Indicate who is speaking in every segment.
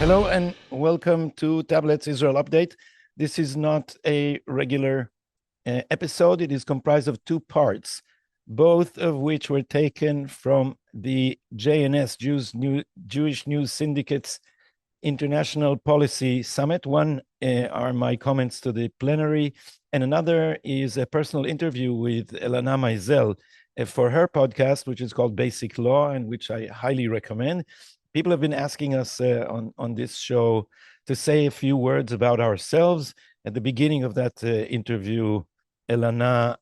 Speaker 1: Hello and welcome to Tablet's Israel Update. This is not a regular episode. It is comprised of two parts, both of which were taken from the JNS, Jewish News Syndicate's International Policy Summit. One are my comments to the plenary, and another is a personal interview with Elana Maizel for her podcast, which is called Basic Law, and which I highly recommend. People have been asking us on this show to say a few words about ourselves. At the beginning of that interview, Elana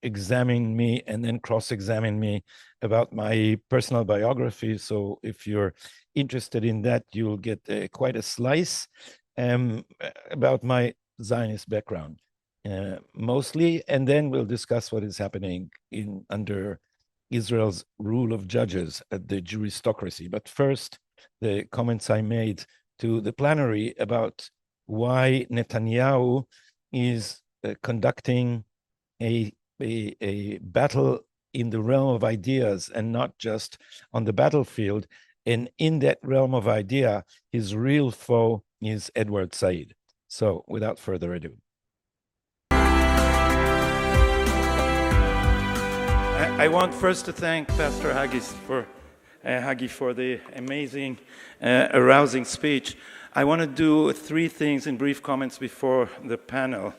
Speaker 1: examined me and then cross-examined me about my personal biography. So if you're interested in that, you'll get quite a slice about my Zionist background, mostly. And then we'll discuss what is happening under Israel's rule of judges at the Juristocracy. But first, the comments I made to the plenary about why Netanyahu is conducting a battle in the realm of ideas and not just on the battlefield. And in that realm of idea, his real foe is Edward Said. So without further ado. I want first to thank Pastor Hagi for the amazing, arousing speech. I want to do three things in brief comments before the panel.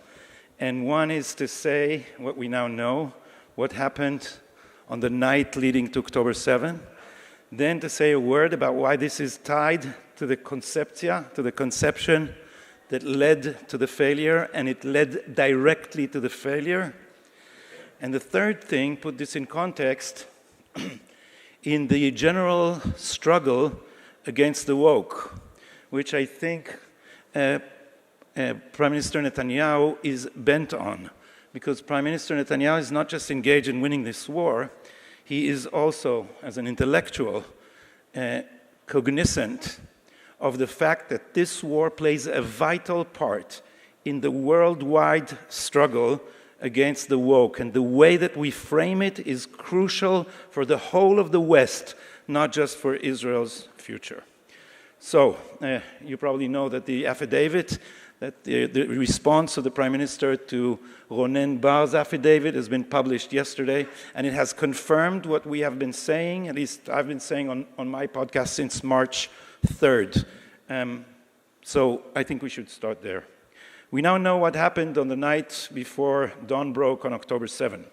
Speaker 1: And one is to say what we now know, what happened on the night leading to October 7. Then to say a word about why this is tied to the conceptia, to the conception that led to the failure, and it led directly to the failure. And the third thing, put this in context, in the general struggle against the woke, which I think Prime Minister Netanyahu is bent on. Because Prime Minister Netanyahu is not just engaged in winning this war, he is also, as an intellectual, cognizant of the fact that this war plays a vital part in the worldwide struggle against the woke, and the way that we frame it is crucial for the whole of the West, not just for Israel's future. So, you probably know that the affidavit, that the response of the Prime Minister to Ronen Bar's affidavit has been published yesterday, and it has confirmed what we have been saying, at least I've been saying on my podcast since March 3rd. So I think we should start there. We now know what happened on the night before dawn broke on October 7.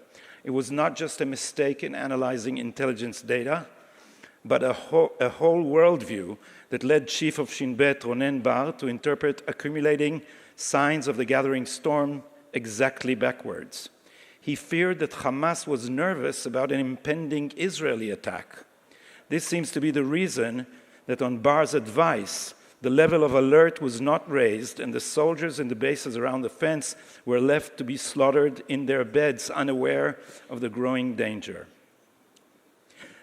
Speaker 1: It was not just a mistake in analyzing intelligence data, but a whole worldview that led Chief of Shin Bet Ronen Bar to interpret accumulating signs of the gathering storm exactly backwards. He feared that Hamas was nervous about an impending Israeli attack. This seems to be the reason that on Bar's advice, the level of alert was not raised, and the soldiers in the bases around the fence were left to be slaughtered in their beds, unaware of the growing danger.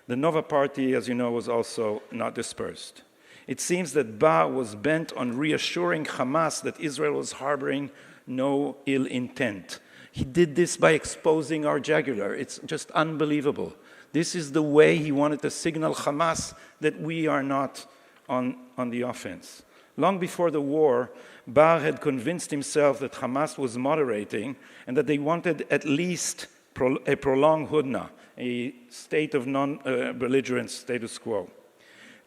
Speaker 1: The Nova Party, as you know, was also not dispersed. It seems that Bar was bent on reassuring Hamas that Israel was harboring no ill intent. He did this by exposing our jugular. It's just unbelievable. This is the way he wanted to signal Hamas that we are not on the offense. Long before the war, Bar had convinced himself that Hamas was moderating and that they wanted at least a prolonged hudna, a state of non-belligerent status quo.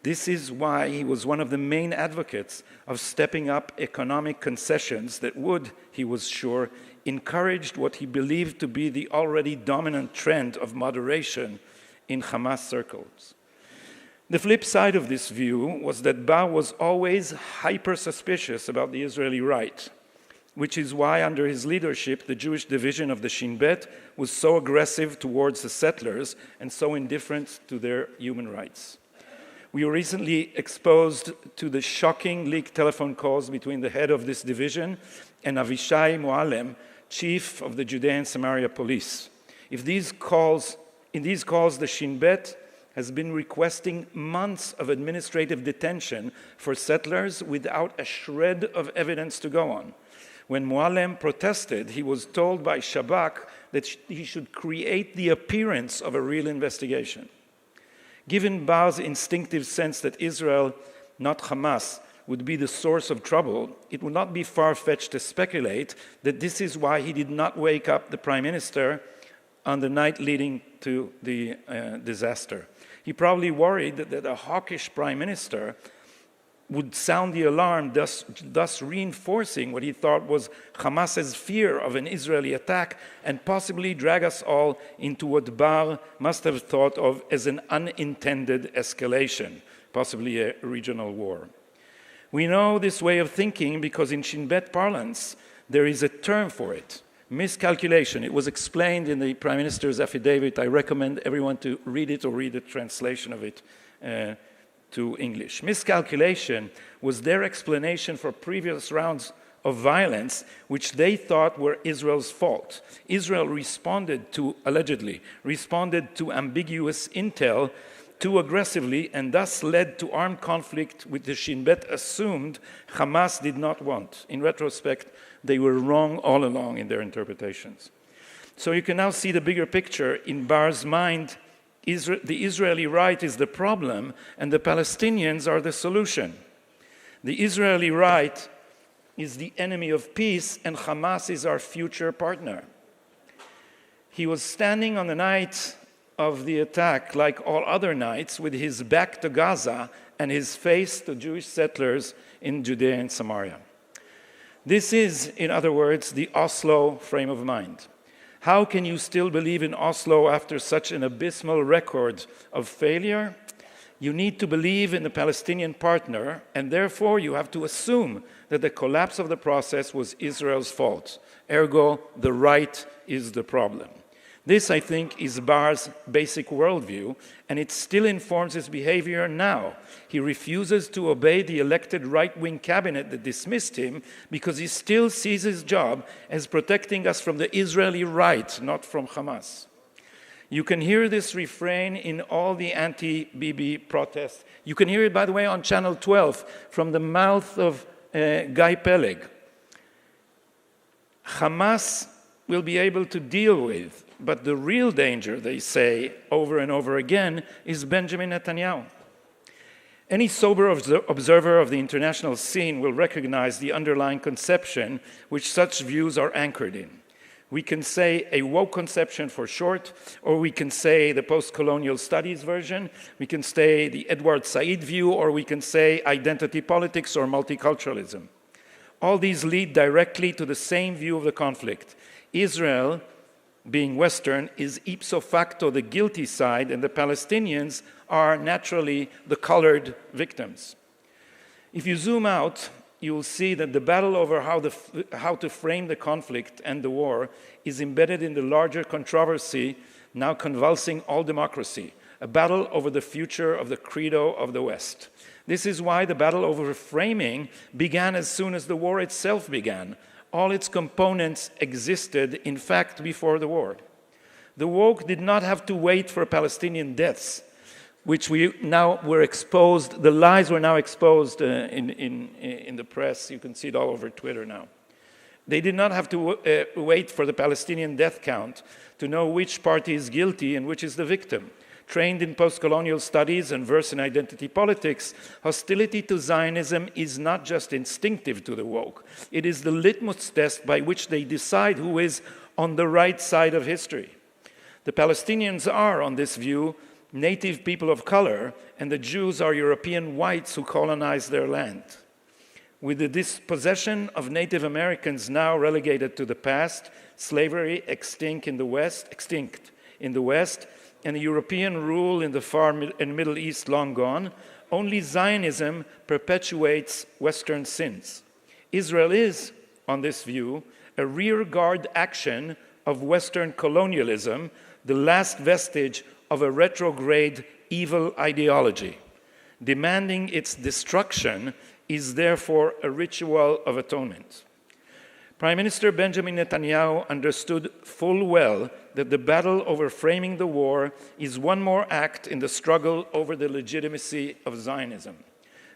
Speaker 1: This is why he was one of the main advocates of stepping up economic concessions that would, he was sure, encourage what he believed to be the already dominant trend of moderation in Hamas circles. The flip side of this view was that Bar was always hyper-suspicious about the Israeli right, which is why under his leadership the Jewish division of the Shin Bet was so aggressive towards the settlers and so indifferent to their human rights. We were recently exposed to the shocking leaked telephone calls between the head of this division and Avishai Moalem, chief of the Judea and Samaria police. In these calls, the Shin Bet has been requesting months of administrative detention for settlers without a shred of evidence to go on. When Moalem protested, he was told by Shabak that he should create the appearance of a real investigation. Given Bar's instinctive sense that Israel, not Hamas, would be the source of trouble, it would not be far-fetched to speculate that this is why he did not wake up the prime minister on the night leading to the disaster. He probably worried that a hawkish prime minister would sound the alarm, thus reinforcing what he thought was Hamas's fear of an Israeli attack and possibly drag us all into what Bar must have thought of as an unintended escalation, possibly a regional war. We know this way of thinking because in Shin Bet parlance, there is a term for it, miscalculation. It was explained in the Prime Minister's affidavit. I recommend everyone to read it or read a translation of it to English. Miscalculation was their explanation for previous rounds of violence, which they thought were Israel's fault. Israel allegedly responded to ambiguous intel too aggressively and thus led to armed conflict which the Shin Bet assumed Hamas did not want. In retrospect, they were wrong all along in their interpretations. So you can now see the bigger picture. In Bar's mind, the Israeli right is the problem and the Palestinians are the solution. The Israeli right is the enemy of peace and Hamas is our future partner. He was standing on the night of the attack, like all other nights, with his back to Gaza and his face to Jewish settlers in Judea and Samaria. This is, in other words, the Oslo frame of mind. How can you still believe in Oslo after such an abysmal record of failure? You need to believe in the Palestinian partner, and therefore you have to assume that the collapse of the process was Israel's fault. Ergo, the right is the problem. This, I think, is Bar's basic worldview, and it still informs his behavior now. He refuses to obey the elected right-wing cabinet that dismissed him because he still sees his job as protecting us from the Israeli right, not from Hamas. You can hear this refrain in all the anti-Bibi protests. You can hear it, by the way, on Channel 12 from the mouth of Guy Peleg. Hamas will be able to deal with, but the real danger, they say over and over again, is Benjamin Netanyahu. Any sober observer of the international scene will recognize the underlying conception which such views are anchored in. We can say a woke conception for short, or we can say the post-colonial studies version, we can say the Edward Said view, or we can say identity politics or multiculturalism. All these lead directly to the same view of the conflict. Israel, being Western, is ipso facto the guilty side, and the Palestinians are naturally the colored victims. If you zoom out, you will see that the battle over how to frame the conflict and the war is embedded in the larger controversy now convulsing all democracy, a battle over the future of the credo of the West. This is why the battle over framing began as soon as the war itself began. All its components existed, in fact, before the war. The woke did not have to wait for Palestinian deaths, which we now were exposed, the lies were now exposed in the press. You can see it all over Twitter now. They did not have to wait for the Palestinian death count to know which party is guilty and which is the victim. Trained in post-colonial studies and versed in identity politics, hostility to Zionism is not just instinctive to the woke. It is the litmus test by which they decide who is on the right side of history. The Palestinians are, on this view, native people of color, and the Jews are European whites who colonized their land. With the dispossession of Native Americans now relegated to the past, slavery extinct in the West, and the European rule in the Far and Middle East long gone, only Zionism perpetuates Western sins. Israel is, on this view, a rearguard action of Western colonialism, the last vestige of a retrograde evil ideology. Demanding its destruction is therefore a ritual of atonement. Prime Minister Benjamin Netanyahu understood full well that the battle over framing the war is one more act in the struggle over the legitimacy of Zionism.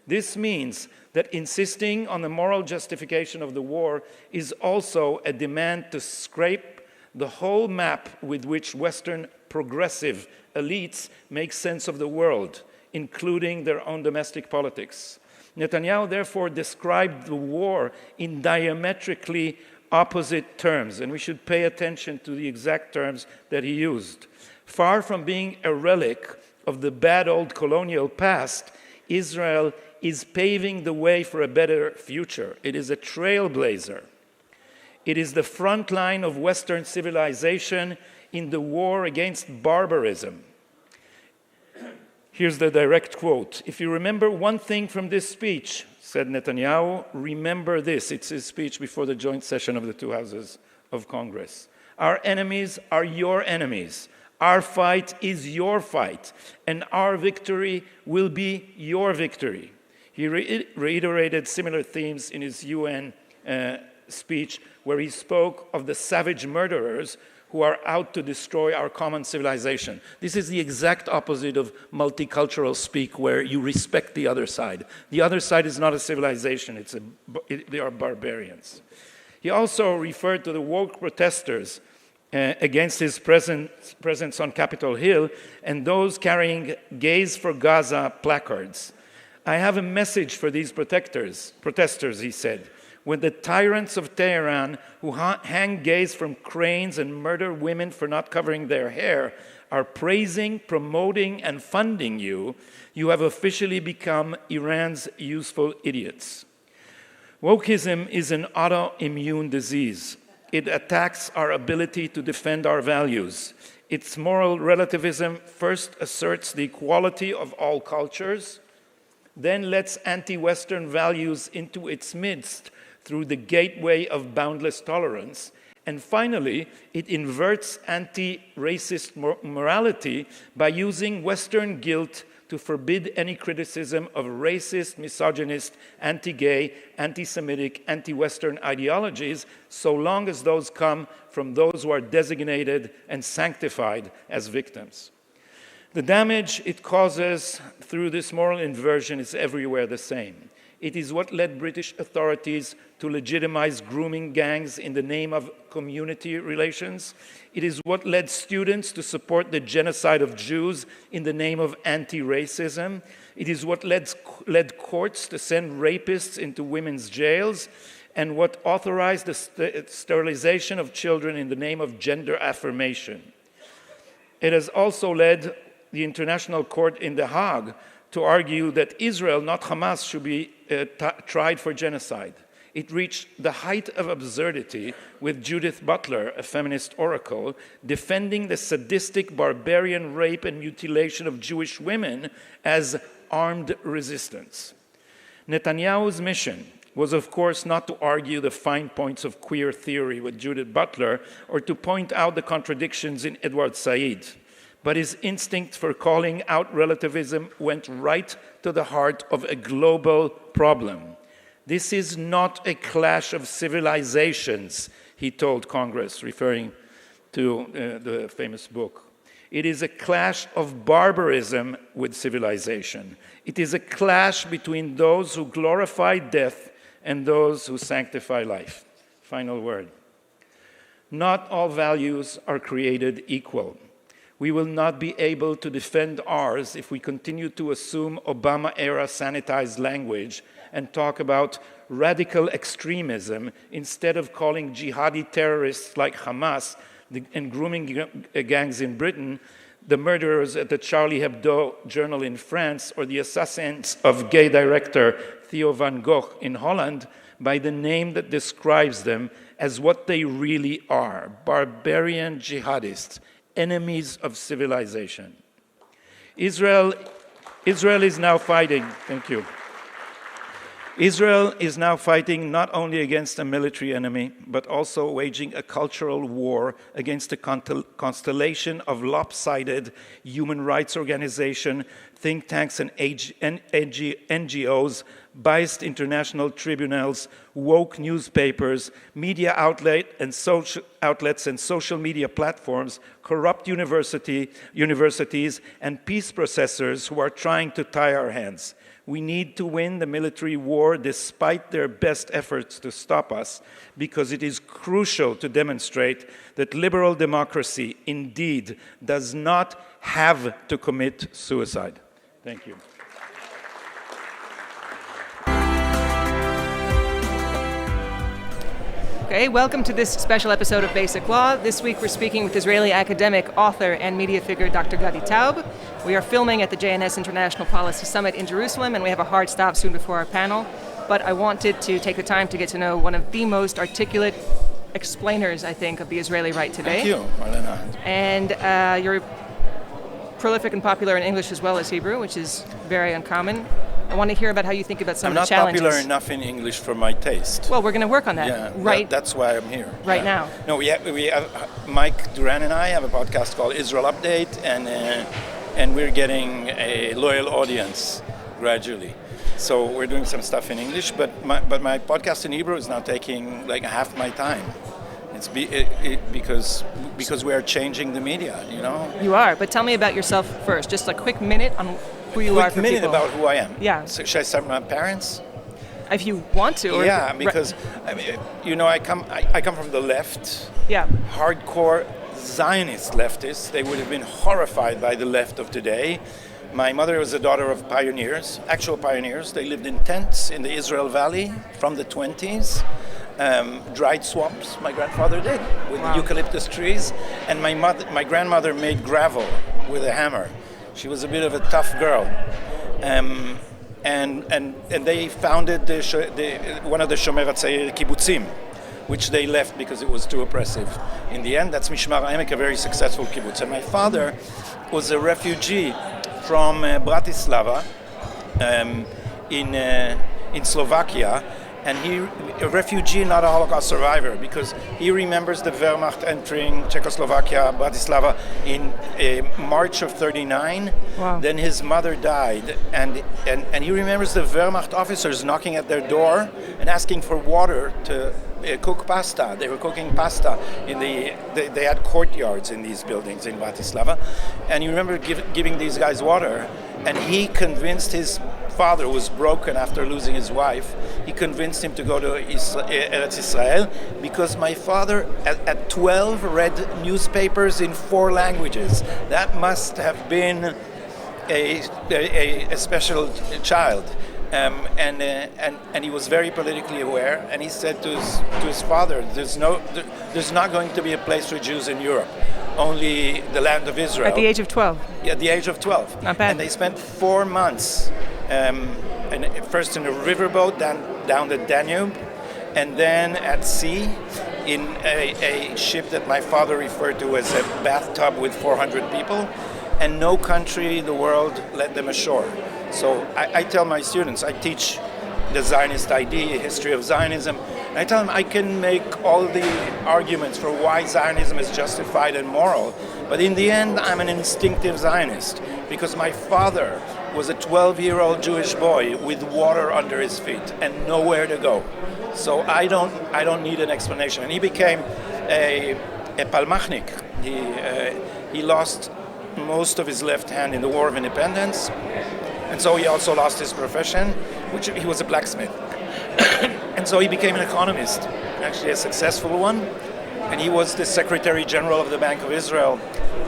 Speaker 1: This means that insisting on the moral justification of the war is also a demand to scrape the whole map with which Western progressive elites make sense of the world, including their own domestic politics. Netanyahu therefore described the war in diametrically opposite terms, and we should pay attention to the exact terms that he used. Far from being a relic of the bad old colonial past, Israel is paving the way for a better future. It is a trailblazer. It is the front line of Western civilization in the war against barbarism. Here's the direct quote. "If you remember one thing from this speech," said Netanyahu, "remember this." It's his speech before the joint session of the two houses of Congress. "Our enemies are your enemies. Our fight is your fight. And our victory will be your victory." He reiterated similar themes in his UN speech, where he spoke of the savage murderers who are out to destroy our common civilization. This is the exact opposite of multicultural speak, where you respect the other side. The other side is not a civilization, they are barbarians. He also referred to the woke protesters against his presence on Capitol Hill and those carrying Gays for Gaza placards. "I have a message for these protesters," he said. "When the tyrants of Tehran, who hang gays from cranes and murder women for not covering their hair, are praising, promoting, and funding you, you have officially become Iran's useful idiots." Wokeism is an autoimmune disease. It attacks our ability to defend our values. Its moral relativism first asserts the equality of all cultures, then lets anti-Western values into its midst through the gateway of boundless tolerance. And finally, it inverts anti-racist morality by using Western guilt to forbid any criticism of racist, misogynist, anti-gay, anti-Semitic, anti-Western ideologies, so long as those come from those who are designated and sanctified as victims. The damage it causes through this moral inversion is everywhere the same. It is what led British authorities to legitimize grooming gangs in the name of community relations. It is what led students to support the genocide of Jews in the name of anti-racism. It is what led courts to send rapists into women's jails, and what authorized the sterilization of children in the name of gender affirmation. It has also led the International Court in The Hague to argue that Israel, not Hamas, should be tried for genocide. It reached the height of absurdity with Judith Butler, a feminist oracle, defending the sadistic barbarian rape and mutilation of Jewish women as armed resistance. Netanyahu's mission was, of course, not to argue the fine points of queer theory with Judith Butler or to point out the contradictions in Edward Said. But his instinct for calling out relativism went right to the heart of a global problem. This is not a clash of civilizations, he told Congress, referring to the famous book. It is a clash of barbarism with civilization. It is a clash between those who glorify death and those who sanctify life. Final word. Not all values are created equal. We will not be able to defend ours if we continue to assume Obama-era sanitized language and talk about radical extremism instead of calling jihadi terrorists like Hamas and grooming gangs in Britain the murderers at the Charlie Hebdo journal in France or the assassins of gay director Theo van Gogh in Holland by the name that describes them as what they really are, barbarian jihadists, enemies of civilization. Israel is now fighting, thank you. Israel is now fighting not only against a military enemy, but also waging a cultural war against a constellation of lopsided human rights organizations, think tanks and NGOs, biased international tribunals, woke newspapers, media outlets and social media platforms, corrupt universities, and peace processors who are trying to tie our hands. We need to win the military war despite their best efforts to stop us, because it is crucial to demonstrate that liberal democracy indeed does not have to commit suicide. Thank you.
Speaker 2: Okay, welcome to this special episode of Basic Law. This week we're speaking with Israeli academic, author, and media figure Dr. Gadi Taub. We are filming at the JNS International Policy Summit in Jerusalem, and we have a hard stop soon before our panel. But I wanted to take the time to get to know one of the most articulate explainers, I think, of the Israeli right today.
Speaker 1: Thank you, Marlena.
Speaker 2: And you're prolific and popular in English as well as Hebrew, which is very uncommon. I want to hear about how you think about some of the challenges.
Speaker 1: I'm not popular enough in English for my taste.
Speaker 2: Well, we're going to work on that.
Speaker 1: Yeah, that's why I'm here.
Speaker 2: Right now.
Speaker 1: No, we have Mike Duran and I have a podcast called Israel Update, and we're getting a loyal audience gradually. So we're doing some stuff in English, but my podcast in Hebrew is now taking like half my time. It's because we are changing the media, you know.
Speaker 2: You are, but tell me about yourself first. Just a quick minute on who you are for people.
Speaker 1: Quick minute about who I am.
Speaker 2: Yeah.
Speaker 1: So should I start with my parents?
Speaker 2: If you want to. Or
Speaker 1: yeah, because I mean, you know, I come from the left.
Speaker 2: Yeah.
Speaker 1: Hardcore Zionist leftists. They would have been horrified by the left of today. My mother was the daughter of pioneers, actual pioneers. They lived in tents in the Israel Valley from the 20s. Dried swamps, my grandfather did, with eucalyptus trees. And my grandmother made gravel with a hammer. She was a bit of a tough girl. And they founded one of the Shomer HaTzair kibbutzim, which they left because it was too oppressive. In the end, that's Mishmar HaEmek, a very successful kibbutz. And my father was a refugee from Bratislava in Slovakia, and he a refugee, not a Holocaust survivor, because he remembers the Wehrmacht entering Czechoslovakia, Bratislava, in March of '39.
Speaker 2: Wow.
Speaker 1: Then his mother died, and he remembers the Wehrmacht officers knocking at their door and asking for water to cook pasta. They were cooking pasta they had courtyards in these buildings in Bratislava, and you remember giving these guys water, and he convinced his father, who was broken after losing his wife, he convinced him to go to Eretz Israel, because my father at 12 read newspapers in 4 languages. That must have been a special child. And he was very politically aware, and he said to his father, there's not going to be a place for Jews in Europe, only the land of Israel.
Speaker 2: At the age of 12?
Speaker 1: Yeah, at the age of 12.
Speaker 2: Not bad.
Speaker 1: And they spent 4 months, first in a riverboat down the Danube, and then at sea in a ship that my father referred to as a bathtub with 400 people, and no country in the world let them ashore. So I tell my students, I teach the Zionist idea, history of Zionism, and I tell them I can make all the arguments for why Zionism is justified and moral, but in the end I'm an instinctive Zionist, because my father was a 12-year-old Jewish boy with water under his feet and nowhere to go. So I don't need an explanation. And he became a palmachnik. He lost most of his left hand in the War of Independence. And so he also lost his profession, which he was a blacksmith. And so he became an economist, actually a successful one. And he was the Secretary General of the Bank of Israel,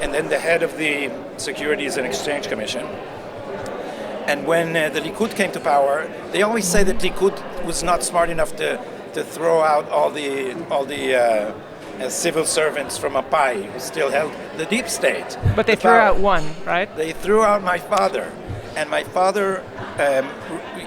Speaker 1: and then the head of the Securities and Exchange Commission. And when the Likud came to power, they always say that Likud was not smart enough to throw out all the civil servants from Mapai who still held the deep state.
Speaker 2: But they threw out one, right?
Speaker 1: They threw out my father. And my father,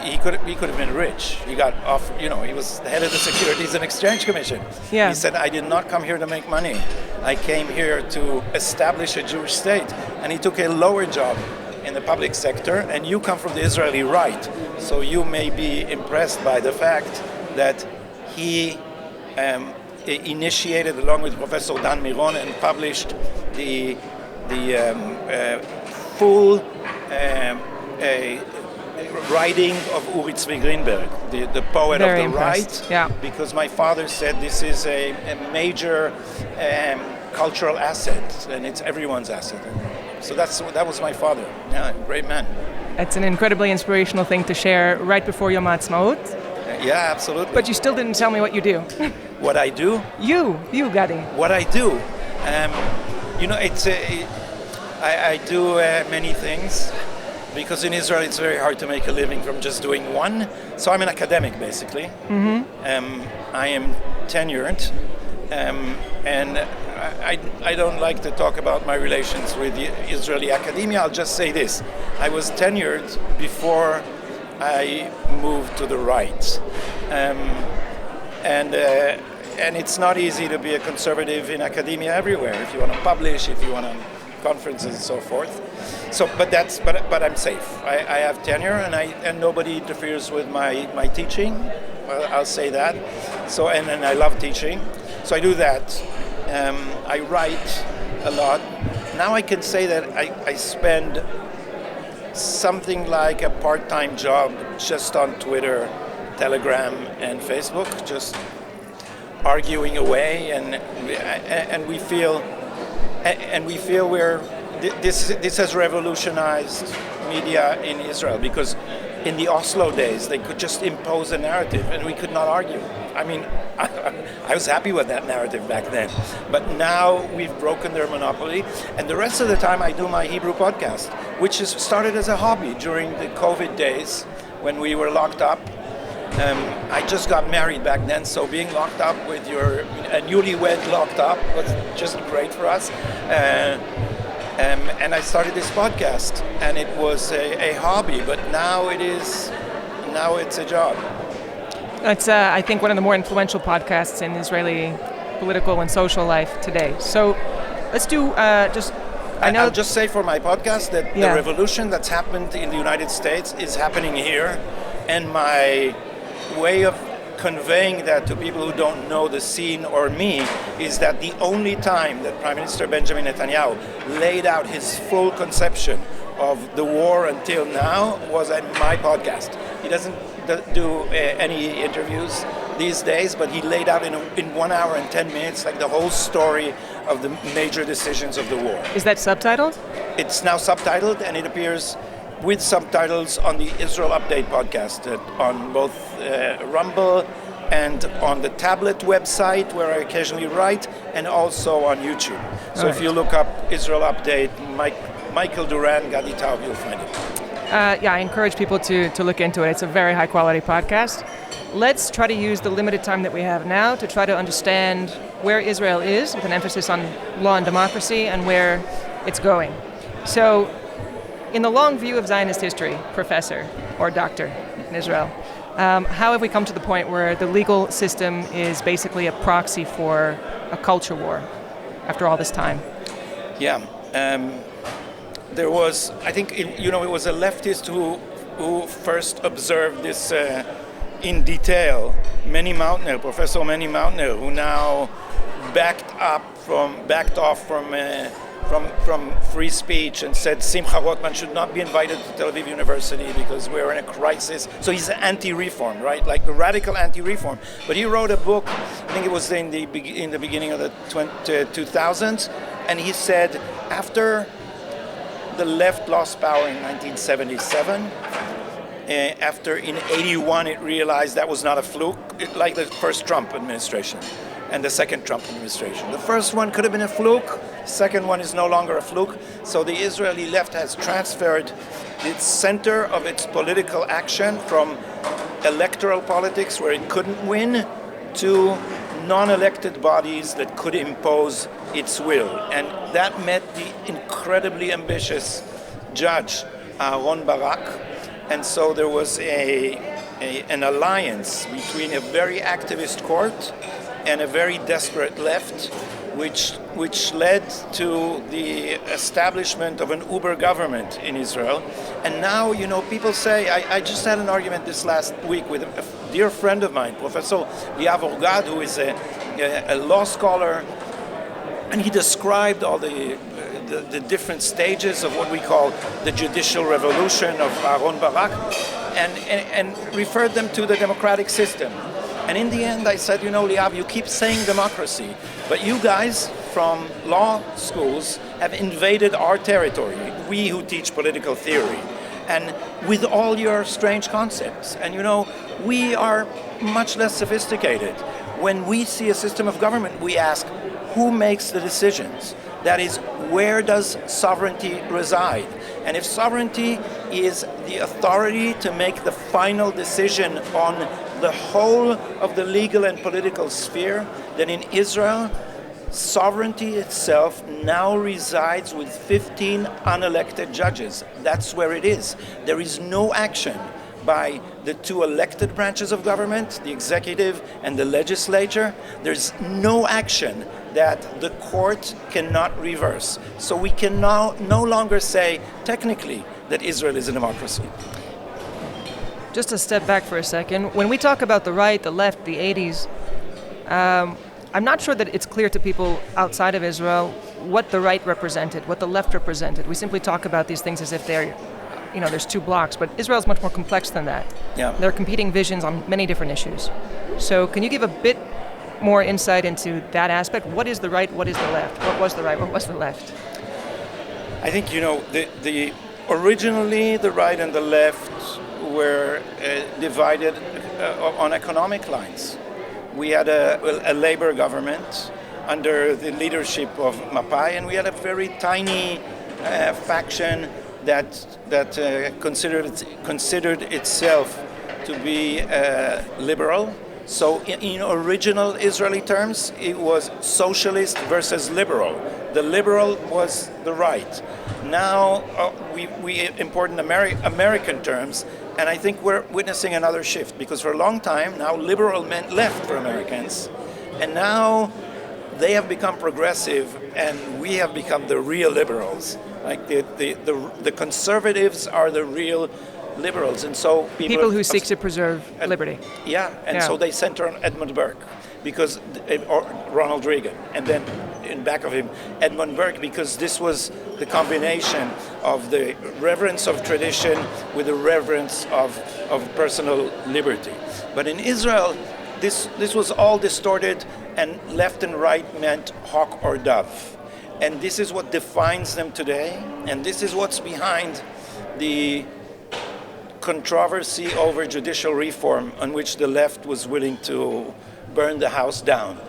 Speaker 1: he could have been rich. He got off, he was the head of the Securities and Exchange Commission.
Speaker 2: Yeah.
Speaker 1: He said, I did not come here to make money. I came here to establish a Jewish state. And he took a lower job in the public sector, and you come from the Israeli right. So you may be impressed by the fact that he initiated, along with Professor Dan Miron, and published the full writing of Uri Tzvi Greenberg, the poet
Speaker 2: Very
Speaker 1: of the
Speaker 2: impressed.
Speaker 1: right,
Speaker 2: yeah.
Speaker 1: Because my father said this is a major cultural asset, and it's everyone's asset. So that was my father. Yeah, great man.
Speaker 2: It's an incredibly inspirational thing to share right before Yom HaAtzmaut.
Speaker 1: Yeah, absolutely.
Speaker 2: But you still didn't tell me what you do.
Speaker 1: What I do?
Speaker 2: You, Gadi.
Speaker 1: What I do? I do many things. because in Israel it's very hard to make a living from just doing one. So I'm an academic, basically. I am tenured, and I don't like to talk about my relations with the Israeli academia. I'll just say this. I was tenured before I moved to the right. And it's not easy to be a conservative in academia everywhere. If you want to publish, if you want to conferences and so forth. So, but I'm safe. I have tenure, and nobody interferes with my teaching. I'll say that. So, and I love teaching. So I do that. I write a lot. Now I can say that I spend something like a part-time job just on Twitter, Telegram, and Facebook, just arguing away, and we feel this has revolutionized media in Israel, because in the Oslo days they could just impose a narrative and we could not argue. I mean, I was happy with that narrative back then, but now we've broken their monopoly, and the rest of the time I do my Hebrew podcast, which is started as a hobby during the COVID days when we were locked up. I just got married back then, so being locked up with your newlywed locked up was just great for us. And I started this podcast, and it was a hobby, but now it's a job.
Speaker 2: It's, I think, one of the more influential podcasts in Israeli political and social life today. So let's do
Speaker 1: I'll just say for my podcast that the revolution that's happened in the United States is happening here, and my way of conveying that to people who don't know the scene or me is that the only time that Prime Minister Benjamin Netanyahu laid out his full conception of the war until now was at my podcast. He doesn't do any interviews these days, but he laid out in 1 hour and 10 minutes like the whole story of the major decisions of the war.
Speaker 2: Is that subtitled?
Speaker 1: It's now subtitled, and it appears with subtitles on the Israel Update podcast on both Rumble and on the tablet website where I occasionally write, and also on YouTube. So if you look up Israel Update, Michael Duran, Gadi, you'll find it.
Speaker 2: I encourage people to look into it. It's a very high quality podcast. Let's try to use the limited time that we have now to try to understand where Israel is, with an emphasis on law and democracy, and where it's going. So, in the long view of Zionist history, professor or doctor in Israel, how have we come to the point where the legal system is basically a proxy for a culture war after all this time?
Speaker 1: Yeah. There was, I think, it was a leftist who first observed this in detail. Professor Manny Mountner, who now backed off from free speech and said Simcha Rotman should not be invited to Tel Aviv University because we're in a crisis. So he's anti-reform, right? Like the radical anti-reform. But he wrote a book, I think it was in the beginning of the 2000s, and he said after the left lost power in 1977, after in 81 it realized that was not a fluke, like the first Trump administration and the second Trump administration. The first one could have been a fluke, the second one is no longer a fluke. So the Israeli left has transferred the center of its political action from electoral politics, where it couldn't win, to non-elected bodies that could impose its will. And that met the incredibly ambitious judge, Aaron Barak. And so there was an alliance between a very activist court and a very desperate left, which led to the establishment of an Uber government in Israel. And now, people say, I just had an argument this last week with a dear friend of mine, Professor Gadi, who is a law scholar, and he described all the different stages of what we call the judicial revolution of Aaron Barak, and referred them to the democratic system. And in the end, I said, Liav, you keep saying democracy, but you guys from law schools have invaded our territory, we who teach political theory, and with all your strange concepts. And we are much less sophisticated. When we see a system of government, we ask, who makes the decisions? That is, where does sovereignty reside? And if sovereignty is the authority to make the final decision on the whole of the legal and political sphere, then in Israel, sovereignty itself now resides with 15 unelected judges. That's where it is. There is no action by the two elected branches of government, the executive and the legislature. There's no action that the court cannot reverse. So we can now no longer say, technically, that Israel is a democracy.
Speaker 2: Just to step back for a second, when we talk about the right, the left, the 80s, I'm not sure that it's clear to people outside of Israel what the right represented, what the left represented. We simply talk about these things as if they're, there's two blocks, but Israel's much more complex than that.
Speaker 1: Yeah.
Speaker 2: There are competing visions on many different issues. So can you give a bit more insight into that aspect? What is the right, what is the left? What was the right, what was the left?
Speaker 1: I think, the originally the right and the left were divided on economic lines. We had a labor government under the leadership of Mapai, and we had a very tiny faction that considered itself to be liberal. So in original Israeli terms, it was socialist versus liberal. The liberal was the right. Now we import in American terms, and I think we're witnessing another shift, because for a long time now liberal meant left for Americans, and now they have become progressive and we have become the real liberals. Like the conservatives are the real liberals, and so
Speaker 2: people who seek to preserve liberty.
Speaker 1: So they center on Edmund Burke, or Ronald Reagan, and then in back of him Edmund Burke, because this was the combination of the reverence of tradition with the reverence of personal liberty. But in Israel, this was all distorted, and left and right meant hawk or dove. And this is what defines them today, and this is what's behind the controversy over judicial reform, on which the left was willing to burn the house down.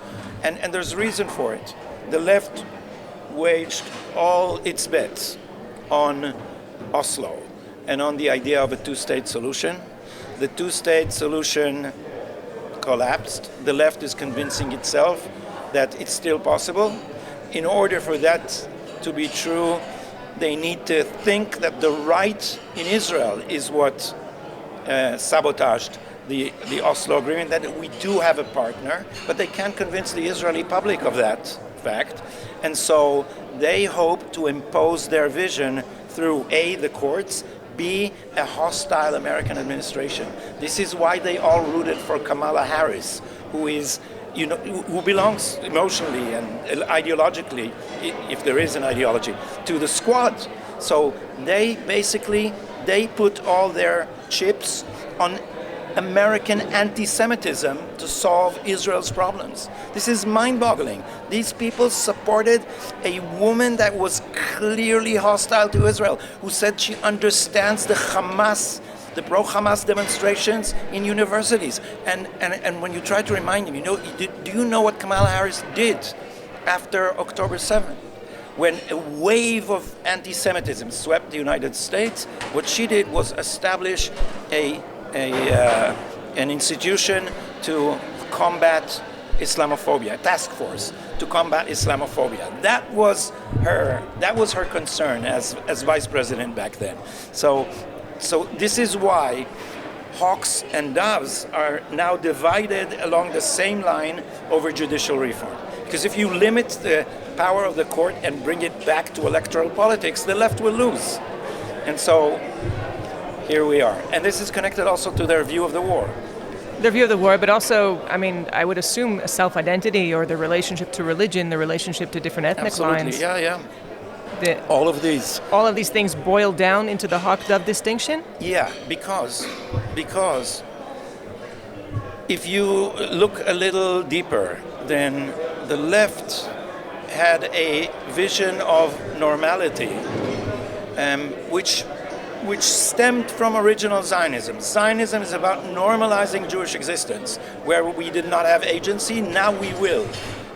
Speaker 1: And there's reason for it. The left waged all its bets on Oslo and on the idea of a two-state solution. The two-state solution collapsed. The left is convincing itself that it's still possible. In order for that to be true, they need to think that the right in Israel is what sabotaged the Oslo agreement, that we do have a partner, but they can't convince the Israeli public of that fact. And so they hope to impose their vision through A, the courts, B, a hostile American administration. This is why they all rooted for Kamala Harris, who is, who belongs emotionally and ideologically, if there is an ideology, to the squad. So they put all their chips on American anti-Semitism to solve Israel's problems. This is mind-boggling. These people supported a woman that was clearly hostile to Israel, who said she understands the Hamas, the pro-Hamas demonstrations in universities. And when you try to remind them, do you know what Kamala Harris did after October 7th? When a wave of anti-Semitism swept the United States, what she did was establish an institution to combat Islamophobia, a task force to combat Islamophobia. That was her concern as vice president back then. So this is why hawks and doves are now divided along the same line over judicial reform. Because if you limit the power of the court and bring it back to electoral politics, the left will lose. And so here we are. And this is connected also to their view of the war.
Speaker 2: Their view of the war, but also, I would assume a self-identity, or the relationship to religion, the relationship to different ethnic lines.
Speaker 1: Yeah. All of these.
Speaker 2: All of these things boil down into the hawk-dove distinction?
Speaker 1: Yeah, because if you look a little deeper, then the left had a vision of normality, which stemmed from original Zionism. Zionism is about normalizing Jewish existence. Where we did not have agency, now we will,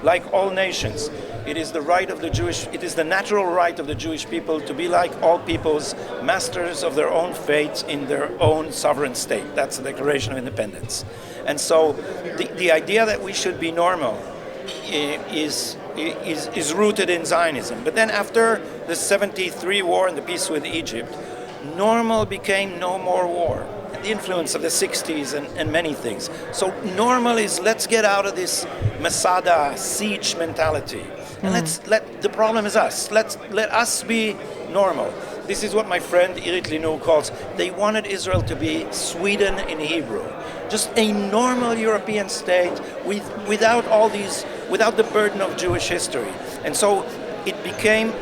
Speaker 1: like all nations. It is the right of the Jewish, it is the natural right of the Jewish people to be like all peoples, masters of their own fate in their own sovereign state. That's the Declaration of Independence. And so the idea that we should be normal is rooted in Zionism. But then after the 73 war and the peace with Egypt, normal became no more war. The influence of the 60s and many things. So normal is let's get out of this Masada siege mentality. And the problem is us. Let us be normal. This is what my friend Irit Linou calls, they wanted Israel to be Sweden in Hebrew. Just a normal European state without the burden of Jewish history. And so it became,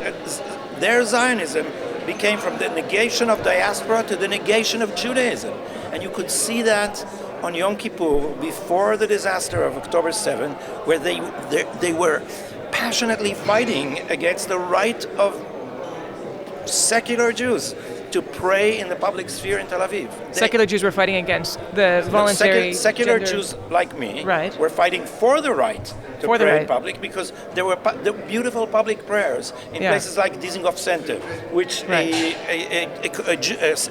Speaker 1: their Zionism became from the negation of diaspora to the negation of Judaism. And you could see that on Yom Kippur, before the disaster of October 7, where they were passionately fighting against the right of secular Jews to pray in the public sphere in Tel Aviv.
Speaker 2: Secular Jews were fighting against the voluntary...
Speaker 1: Secular Jews like me were fighting for the right to pray in public, because there were beautiful public prayers in places like Dizengoff Center, which a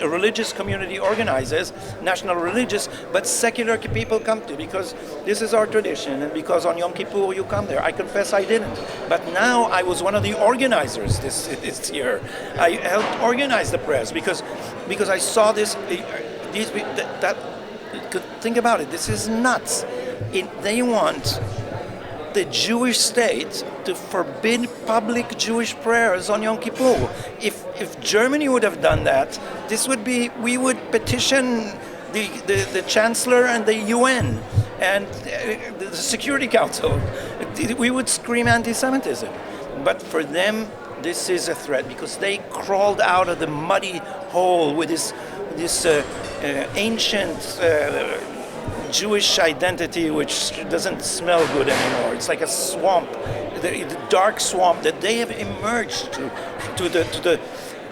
Speaker 1: religious community organizes, national religious, but secular people come to, because this is our tradition, and because on Yom Kippur you come there. I confess I didn't, but now I was one of the organizers this year. I helped organize the prayers because I saw this. Think about it. This is nuts. They want the Jewish state to forbid public Jewish prayers on Yom Kippur. If Germany would have done that, we would petition the Chancellor and the UN and the Security Council. We would scream anti-Semitism. But for them, this is a threat, because they crawled out of the muddy hole with this ancient Jewish identity, which doesn't smell good anymore. It's like a swamp, the dark swamp that they have emerged to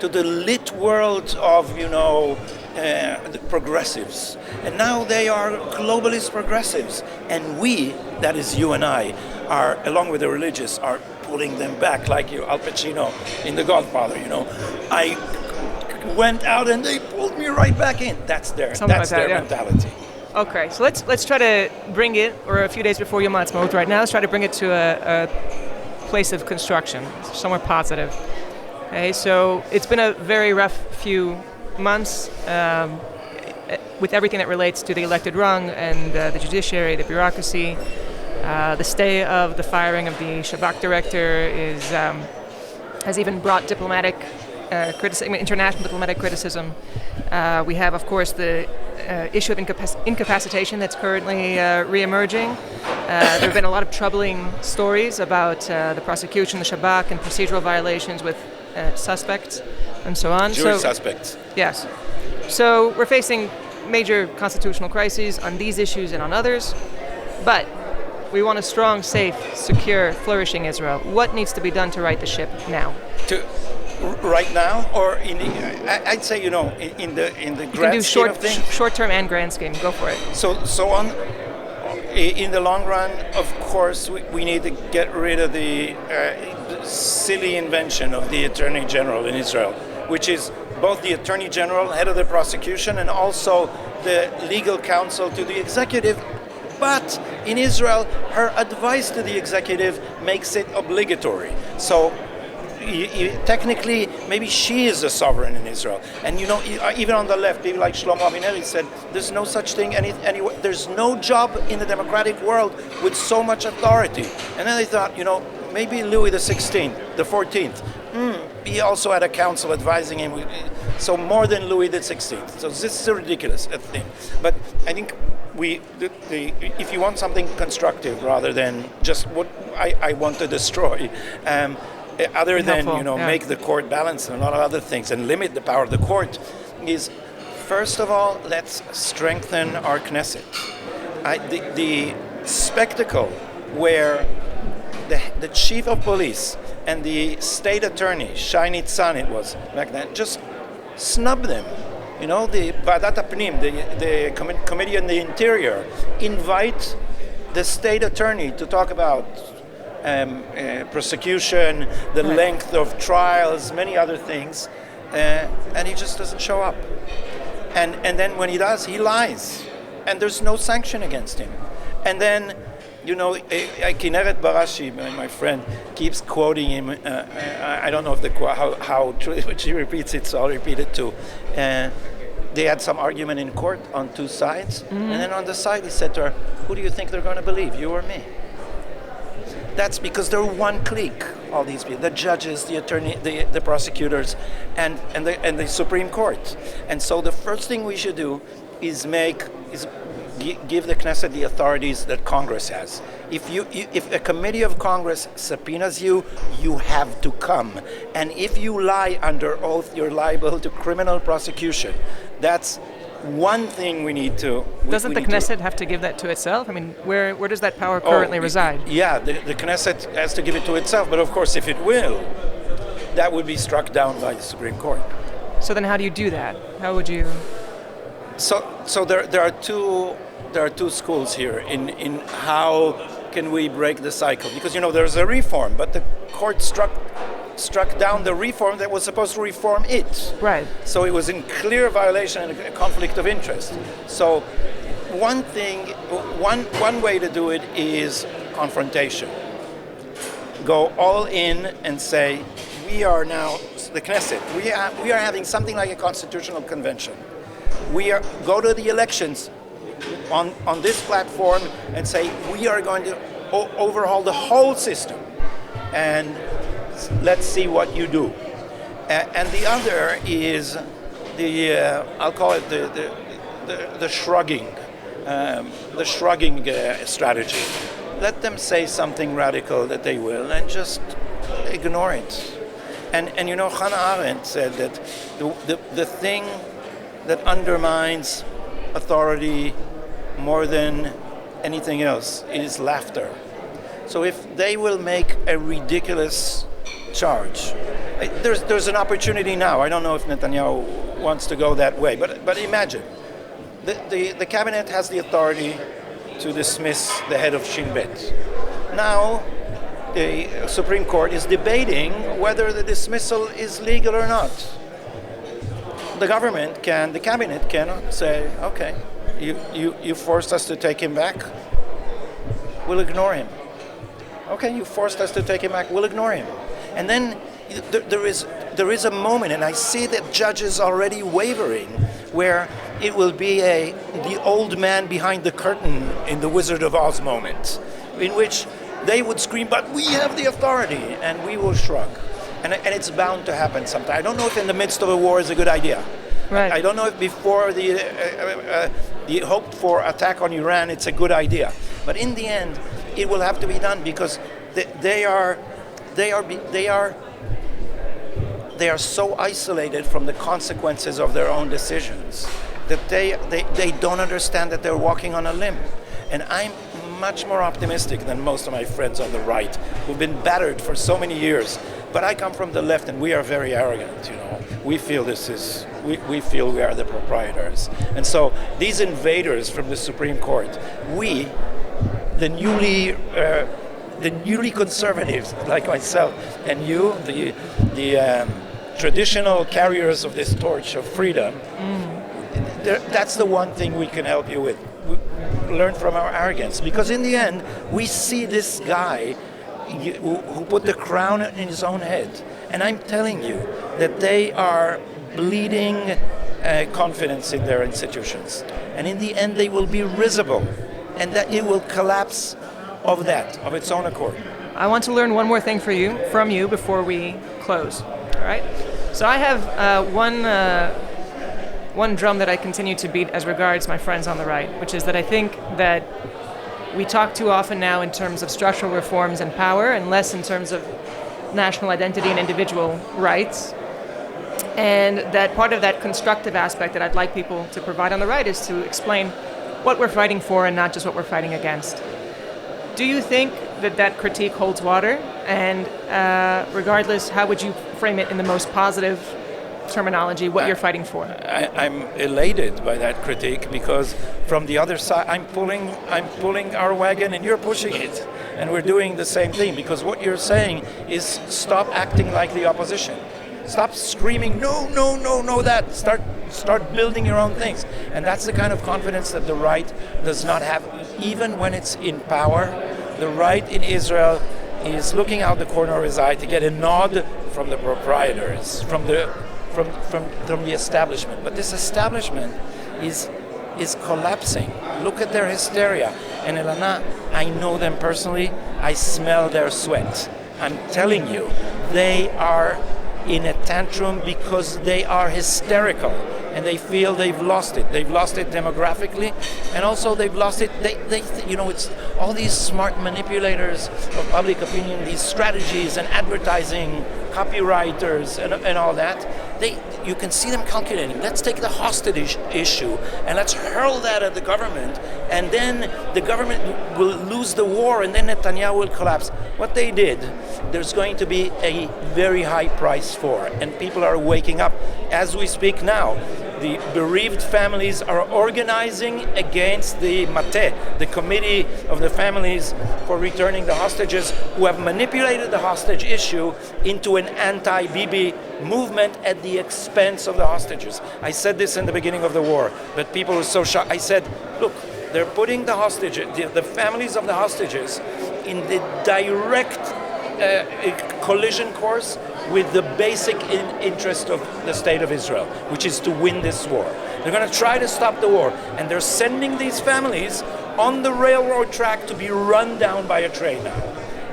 Speaker 1: the lit world of the progressives, and now they are globalist progressives, and we, that is you and I, are, along with the religious, are pulling them back, like Al Pacino in The Godfather. I went out and they pulled me right back in. That's their mentality.
Speaker 2: Okay, so let's try to bring it, or a few days before Yom Ha'atzmaut right now, let's try to bring it to a place of construction, somewhere positive. Okay, so it's been a very rough few months with everything that relates to the elected rung and the judiciary, the bureaucracy. The stay of the firing of the Shabak director has even brought diplomatic international diplomatic criticism. We have, of course, the issue of incapacitation that's currently re-emerging. There have been a lot of troubling stories about the prosecution, the Shabak, and procedural violations with suspects and so on.
Speaker 1: Jewish suspects.
Speaker 2: Yes. So we're facing major constitutional crises on these issues and on others, but we want a strong, safe, secure, flourishing Israel. What needs to be done to right the ship now?
Speaker 1: Right now, or I'd say in the grand scheme of things,
Speaker 2: short-term and grand scheme. Go for it.
Speaker 1: So in the long run, of course, we need to get rid of the silly invention of the Attorney General in Israel, which is both the Attorney General, head of the prosecution, and also the legal counsel to the executive. But in Israel, her advice to the executive makes it obligatory. So technically, maybe she is a sovereign in Israel. And even on the left, people like Shlomo Avineri said, there's no such thing anywhere. There's no job in the democratic world with so much authority. And then they thought, maybe Louis XVI, the 14th. He also had a council advising him. So more than Louis XVI. So this is a ridiculous thing. But I think if you want something constructive rather than just what I want to destroy, other than make the court balance and a lot of other things and limit the power of the court, is first of all, let's strengthen our Knesset. The spectacle where the chief of police and the state attorney, Shai Nitzan it was back then, just snub them. The Vadat Apnim, the Committee on the Interior, invite the state attorney to talk about prosecution, the length of trials, many other things, and he just doesn't show up. And then when he does, he lies, and there's no sanction against him. And then, Kineret Barashi, my friend, keeps quoting him. I don't know if how true, but she repeats it, so I'll repeat it too. They had some argument in court on two sides, and then on the side he said to her, "Who do you think they're going to believe, you or me?" That's because they're one clique, all these people, the judges, the attorney, the prosecutors, and the Supreme Court. And so the first thing we should do is give the Knesset the authorities that Congress has. If a committee of Congress subpoenas you, you have to come. And if you lie under oath, you're liable to criminal prosecution. That's one thing we need to...
Speaker 2: Doesn't the Knesset have to give that to itself? I mean, where does that power currently reside?
Speaker 1: Yeah, the Knesset has to give it to itself, but of course, if it will, that would be struck down by the Supreme Court.
Speaker 2: So then how do you do that? How would you...
Speaker 1: So there are two schools here in how can we break the cycle, because there's a reform, but the court struck down the reform that was supposed to reform it.
Speaker 2: Right.
Speaker 1: So it was in clear violation and a conflict of interest. So one way to do it is confrontation. Go all in and say, we are now the Knesset. We are having something like a constitutional convention. Go to the elections on this platform and say we are going to overhaul the whole system, and let's see what you do. And the other is I'll call it the shrugging, strategy. Let them say something radical that they will, and just ignore it. And Hannah Arendt said that the thing that undermines authority more than anything else is laughter. So if they will make a ridiculous charge, there's an opportunity now. I don't know if Netanyahu wants to go that way, but imagine the cabinet has the authority to dismiss the head of Shin Bet. Now the Supreme Court is debating whether the dismissal is legal or not. The cabinet can say, okay, you forced us to take him back, we'll ignore him. Okay, you forced us to take him back, we'll ignore him. And then there is a moment, and I see that judges already wavering, where it will be the old man behind the curtain in the Wizard of Oz moment, in which they would scream, but we have the authority, and we will shrug. And it's bound to happen sometime. I don't know if in the midst of a war is a good idea.
Speaker 2: Right.
Speaker 1: I don't know if before the hoped for attack on Iran it's a good idea. But in the end, it will have to be done, because they are so isolated from the consequences of their own decisions that they don't understand that they're walking on a limb. And I'm much more optimistic than most of my friends on the right who've been battered for so many years. But I come from the left, and we are very arrogant. We feel we feel we are the proprietors. And so these invaders from the Supreme Court, the newly conservatives like myself, and you, the traditional carriers of this torch of freedom, that's the one thing we can help you with. Learn from our arrogance, because in the end, we see this guy who put the crown in his own head. And I'm telling you that they are bleeding confidence in their institutions. And in the end, they will be risible, and that it will collapse of its own accord.
Speaker 2: I want to learn one more thing from you before we close. All right? So I have one drum that I continue to beat as regards my friends on the right, which is that I think that we talk too often now in terms of structural reforms and power, and less in terms of national identity and individual rights. And that part of that constructive aspect that I'd like people to provide on the right is to explain what we're fighting for and not just what we're fighting against. Do you think that critique holds water? And regardless, how would you frame it in the most positive terminology, what you're fighting for.
Speaker 1: I'm elated by that critique because from the other side, I'm pulling our wagon and you're pushing it. And we're doing the same thing because what you're saying is stop acting like the opposition. Stop screaming, no, no, no, no, that. Start building your own things. And that's the kind of confidence that the right does not have. Even when it's in power, the right in Israel is looking out the corner of his eye to get a nod from the proprietors, from the establishment. But this establishment is collapsing. Look at their hysteria. And Elana, I know them personally. I smell their sweat. I'm telling you, they are in a tantrum because they are hysterical and they feel they've lost it. They've lost it demographically, and also they've lost it. It's all these smart manipulators of public opinion, these strategies and advertising, copywriters and all that. You can see them calculating. Let's take the hostage issue and let's hurl that at the government, and then the government will lose the war, and then Netanyahu will collapse. What they did, there's going to be a very high price for, and people are waking up as we speak now. The bereaved families are organizing against the Mate, the Committee of the Families for Returning the Hostages, who have manipulated the hostage issue into an anti-Bibi movement at the expense of the hostages. I said this in the beginning of the war, but people were so shocked. I said, look, they're putting the hostages, the families of the hostages, in the direct collision course with the basic interest of the state of Israel, which is to win this war. They're going to try to stop the war, and they're sending these families on the railroad track to be run down by a train now.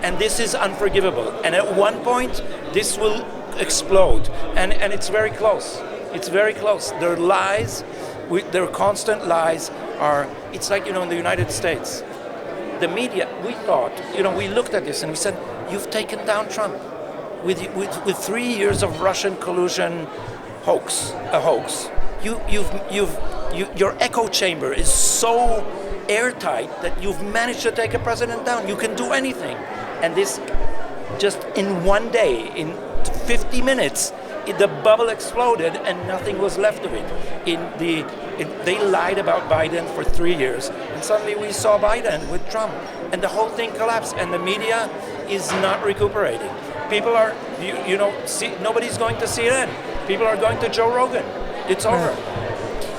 Speaker 1: And this is unforgivable. And at one point, this will explode. And it's very close. It's very close. Their lies, their constant lies are, it's like, in the United States. The media, we thought, we looked at this and we said, you've taken down Trump. With 3 years of Russian collusion a hoax, your echo chamber is so airtight that you've managed to take a president down. You can do anything. And this, just in one day, in 50 minutes, the bubble exploded and nothing was left of it. They lied about Biden for 3 years, and suddenly we saw Biden with Trump, and the whole thing collapsed, and the media is not recuperating. People are, nobody's going to CNN. People are going to Joe Rogan. It's over.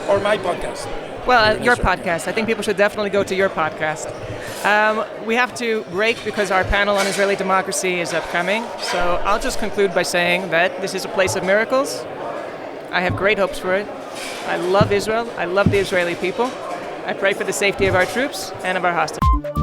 Speaker 1: Or my podcast.
Speaker 2: Well, your podcast. I think people should definitely go to your podcast. We have to break because our panel on Israeli democracy is upcoming. So I'll just conclude by saying that this is a place of miracles. I have great hopes for it. I love Israel. I love the Israeli people. I pray for the safety of our troops and of our hostages.